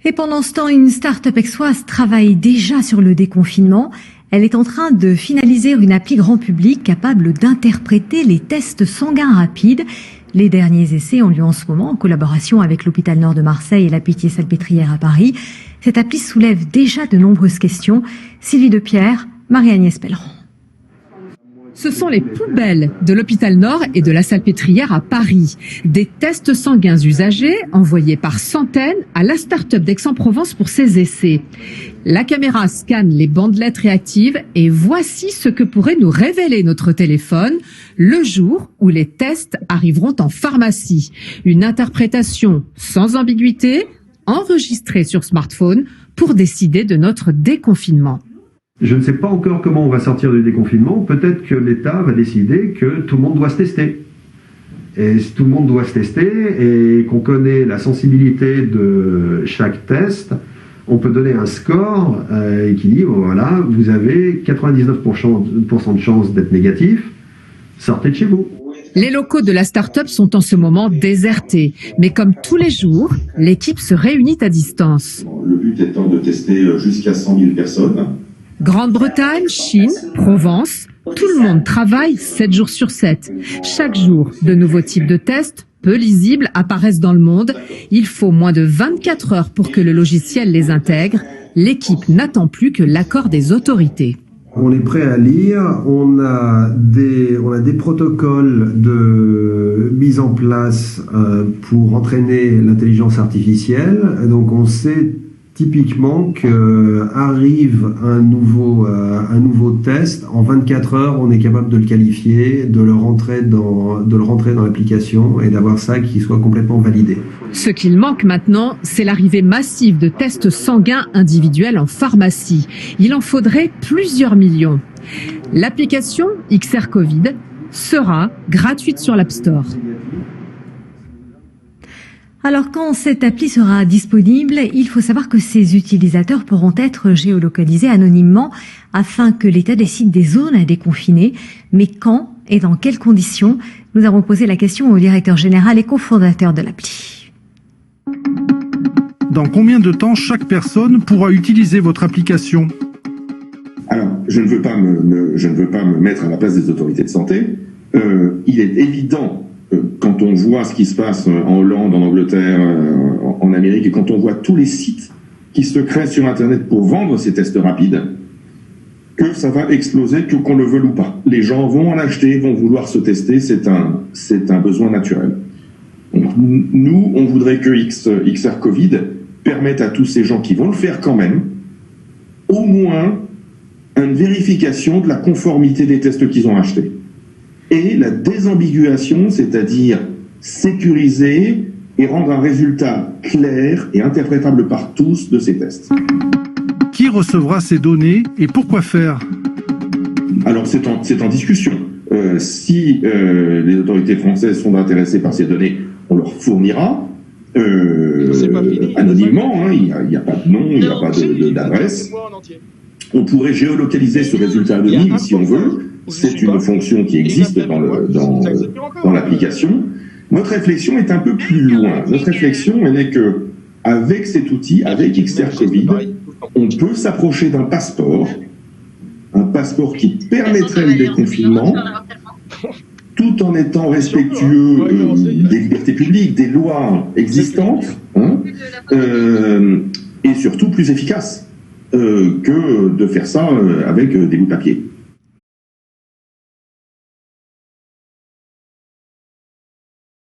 Et pendant ce temps, une start-up aixoise travaille déjà sur le déconfinement. Elle est en train de finaliser une appli grand public capable d'interpréter les tests sanguins rapides. Les derniers essais ont lieu en ce moment en collaboration avec l'hôpital Nord de Marseille et la Pitié-Salpêtrière à Paris. Cette appli soulève déjà de nombreuses questions. Sylvie Depierre, Marie-Agnès Pelleran. Ce sont les poubelles de l'hôpital Nord et de la Salpêtrière à Paris. Des tests sanguins usagés envoyés par centaines à la start-up d'Aix-en-Provence pour ses essais. La caméra scanne les bandelettes réactives et voici ce que pourrait nous révéler notre téléphone le jour où les tests arriveront en pharmacie. Une interprétation sans ambiguïté, enregistrée sur smartphone pour décider de notre déconfinement. Je ne sais pas encore comment on va sortir du déconfinement. Peut-être que l'État va décider que tout le monde doit se tester. Et si tout le monde doit se tester et qu'on connaît la sensibilité de chaque test, on peut donner un score qui dit, voilà, vous avez 99% de chances d'être négatif, sortez de chez vous. Les locaux de la start-up sont en ce moment désertés. Mais comme tous les jours, l'équipe se réunit à distance. Le but étant de tester jusqu'à 100 000 personnes. Grande-Bretagne, Chine, Provence, tout le monde travaille 7 jours sur 7. Chaque jour, de nouveaux types de tests, peu lisibles, apparaissent dans le monde. Il faut moins de 24 heures pour que le logiciel les intègre. L'équipe n'attend plus que l'accord des autorités. On est prêt à lire, on a des protocoles de mise en place pour entraîner l'intelligence artificielle. Donc on sait typiquement qu'arrive un nouveau test, en 24 heures, on est capable de le qualifier, de le rentrer dans l'application et d'avoir ça qui soit complètement validé. Ce qu'il manque maintenant, c'est l'arrivée massive de tests sanguins individuels en pharmacie. Il en faudrait plusieurs millions. L'application XR Covid sera gratuite sur l'App Store. Alors quand cette appli sera disponible, il faut savoir que ses utilisateurs pourront être géolocalisés anonymement afin que l'État décide des zones à déconfiner. Mais quand et dans quelles conditions? Nous avons posé la question au directeur général et cofondateur de l'appli. Dans combien de temps chaque personne pourra utiliser votre application? Alors, je ne veux pas me mettre à la place des autorités de santé. Il est évident quand on voit ce qui se passe en Hollande, en Angleterre, en Amérique, et quand on voit tous les sites qui se créent sur Internet pour vendre ces tests rapides, que ça va exploser, qu'on le veuille ou pas. Les gens vont en acheter, vont vouloir se tester, c'est un besoin naturel. Nous, on voudrait que XR Covid permette à tous ces gens qui vont le faire quand même, au moins une vérification de la conformité des tests qu'ils ont achetés. Et la désambiguation, c'est-à-dire sécuriser et rendre un résultat clair et interprétable par tous de ces tests. Qui recevra ces données et pourquoi faire? Alors c'est en discussion. Si les autorités françaises sont intéressées par ces données, on leur fournira anonymement, il n'y a pas de nom, il n'y a pas d'adresse. On pourrait géolocaliser ce résultat anonyme si on veut. C'est une fonction qui existe dans l'application. Notre réflexion est un peu plus loin. Notre réflexion, elle est que avec cet outil, avec XR Covid, on peut s'approcher d'un passeport, qui permettrait le déconfinement, tout en étant respectueux des libertés publiques, des lois existantes, et surtout plus efficace que de faire ça avec des bouts de papier.